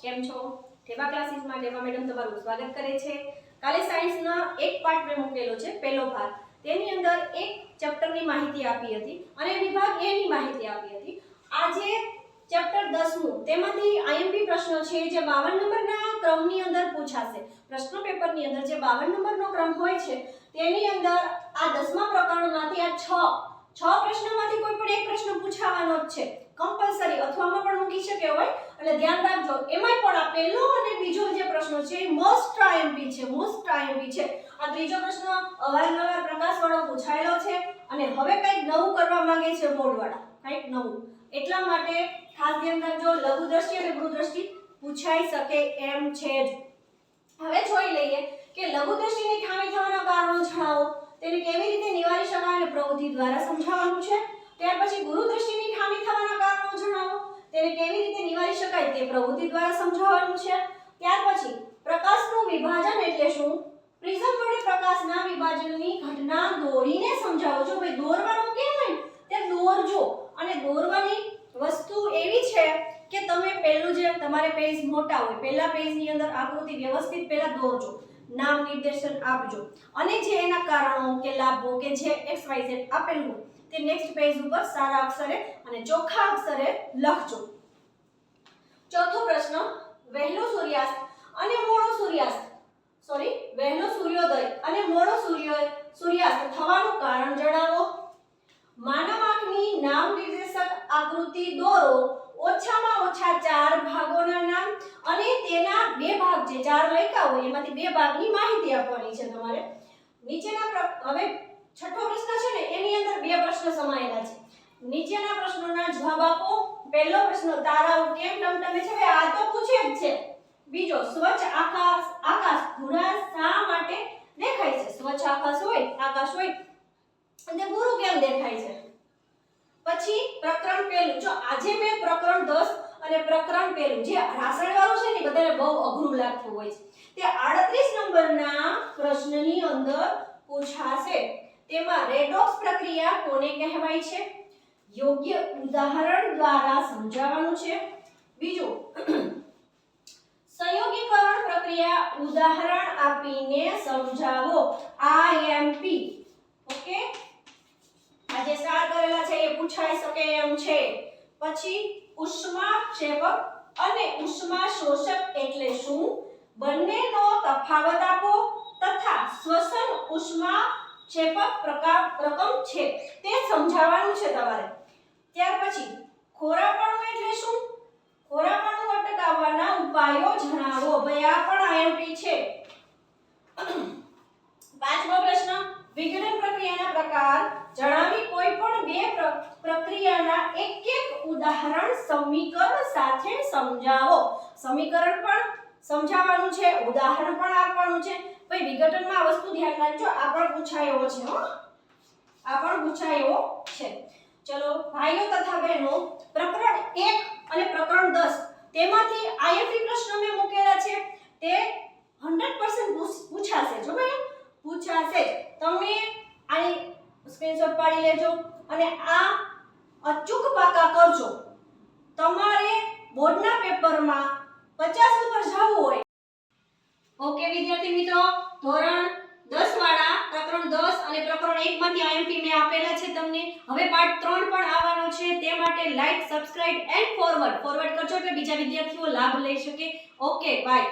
કેમ છો? ઠેબા ક્લાસીસમાં ઠેબા મેડમ તમારું સ્વાગત કરે છે. કાલે સાયન્સના એક પાર્ટ મેં મૂકેલો છે, પહેલો ભાગ. તેની અંદર એક ચેપ્ટરની માહિતી આપી હતી અને વિભાગ એ ની માહિતી આપી હતી. આજે ચેપ્ટર 10નું તેમાંથી આઈએમપી પ્રશ્ન છે જે 52 નંબરના ક્રમની અંદર પૂછાશે. પ્રશ્ન પેપરની અંદર જે 52 નંબરનો ક્રમ હોય છે તેની અંદર આ 10મા પ્રકરણમાંથી આ 6 પ્રશ્નોમાંથી કોઈ પણ એક પ્રશ્ન પૂછાવાનો જ છે, કમ્પલસરી. અથવામાં પણ મૂકી શકે હોય એટલે ધ્યાન રાખજો. એમાંય પણ આ પહેલો અને બીજો જે પ્રશ્ન છે એ મોસ્ટ આઈએમપી છે. આ ત્રીજો પ્રશ્ન અવારનવાર પ્રકાશવાળો પૂછાયેલો છે અને હવે કંઈક નવું કરવા માંગે છે બોર્ડવાળા, કંઈક નવું. એટલા માટે ખાસ ધ્યાન રાખજો. લઘુ દ્રષ્ટિ અને ગૃહ દ્રષ્ટિ પૂછાઈ શકે એમ છે જ. હવે જોઈ લઈએ કે લઘુ દ્રષ્ટિની ખામી થવાના કારણો જણાવો, તેને કેવી રીતે નિવારી શકાય અને પ્રવૃત્તિ દ્વારા સમજાવવાનું છે. ત્યાર પછી ગૃહ દ્રષ્ટિની ખામી થવાના કારણો જણાવો, તેને કેવી રીતે નિવારી શકાય તે પ્રવૃત્તિ દ્વારા સમજાવવાનું છે. ત્યાર પછી પ્રકાશનું વિભાજન એટલે શું, પ્રિઝમ વડે પ્રકાશના વિભાજનની ઘટના દોરીને સમજાવો. જો ભાઈ દોરવાનું કેમ હોય તે દોરજો. અને દોરવાની વસ્તુ એવી છે કે તમે પહેલું જે તમારે પેજ મોટા હોય, પહેલા પેજની અંદર આકૃતિ વ્યવસ્થિત પહેલા દોરજો, નામ નિર્દેશન આપજો અને જે એના કારણો કે લાભો કે જે XYZ આપેલું હોય તે નેક્સ્ટ પેજ ઉપર સારા અક્ષરે અને ચોખ્ખા અક્ષરે લખજો. ચોથો પ્રશ્ન, વહેલો સૂર્યાસ્ત અને મોડો સૂર્યોદય અને મોડો સૂર્યાસ્ત થવાનું કારણ જણાવો. માનવ આંખની નામ નિર્દેશક આકૃતિ દોરો. ઓછામાં ઓછા 4 ભાગોના નામ અને તેના 2 ભાગ જે 4 લખ્યા હોય એમાંથી 2 ભાગની માહિતી આપવાની છે તમારે. નીચેના હવે છઠ્ઠો પ્રશ્ન છે ને એની અંદર 2 પ્રશ્ન સમાયેલા છે. નીચેના પ્રશ્નોના જવાબ આપો. પહેલો પ્રશ્ન, તારાઓ કેમ ટમટમે છે? હવે આ તો પૂછે જ છે. બીજો, સ્વચ્છ આકાશ ભૂરા શા માટે દેખાય છે? સ્વચ્છ આકાશ હોય અને ભૂરું કેમ દેખાય છે? પછી પ્રકરણ પહેલું, જો આજે મેં પ્રકરણ 10 અને પ્રકરણ પહેલું જે રાસાયણ વાળું છે ને બધાને બહુ અઘરું લાગતું હોય છે, તે 38 નંબરના પ્રશ્નની અંદર પૂછાશે. તેમાં રેડોક્સ પ્રક્રિયા કોને કહેવાય છે? યોગ્ય ઉદાહરણ દ્વારા સમજાવવાનું છે. બીજું, સંયોગીકરણ પ્રક્રિયા ઉદાહરણ આપીને સમજાવો. આઈએમપી. ઓકે, આ જે સ્ટાર કરેલા છે એ પૂછાઈ શકે એમ છે. પછી ઉષ્માક્ષેપક અને ઉષ્મા શોષક એટલે શું? બંનેનો તફાવત આપો તથા શ્વસન ઉષ્માક્ષેપક રકમ છે તે સમજાવવાનું છે તમારે. ત્યાર પછી ખોરાપણું એટલે શું? ખોરાપણું અટકાવવાના ઉપાયો જણાવો. ભાઈ આ પણ આઈએમપી છે. પાંચમો પ્રશ્ન, વિઘટન પ્રક્રિયાના પ્રકાર જણાવી કોઈ પણ 2 પ્રક્રિયાના એક ઉદાહરણ સમીકરણ સાથે સમજાવો. સમીકરણ પણ સમજાવવાનું છે, ઉદાહરણ પણ આપવાનું છે. ભાઈ વિઘટનમાં આ વસ્તુ ધ્યાન રાખજો, આ પણ પૂછાયો છે હો, આ પણ પૂછાયો છે. ચલો ભાઈઓ તથા બહેનો, પ્રકરણ 1 અને પ્રકરણ 10 તેમાંથી આઈએમપી પ્રશ્નો મેં મૂકેલા છે તે 100% પૂછાશે. જો ભાઈ પૂછાશે. તમે આની સ્ક્રીનશોટ પાડી લેજો અને આ અચૂક પાકા કરજો. તમારે બોર્ડના પેપરમાં 50 ઉપર જવું હોય. ઓકે વિદ્યાર્થી મિત્રો, ધોરણ 10 વાળા પ્રકરણ 10 અને પ્રકરણ 1 માંથી આઈએમપી મેં આપેલા છે તમને. હવે પાર્ટ 3 પણ આવવાનો છે, તે માટે લાઈક, સબસ્ક્રાઇબ એન્ડ ફોરવર્ડ કરજો એટલે બીજા વિદ્યાર્થીઓ લાભ લઈ શકે. Okay bye.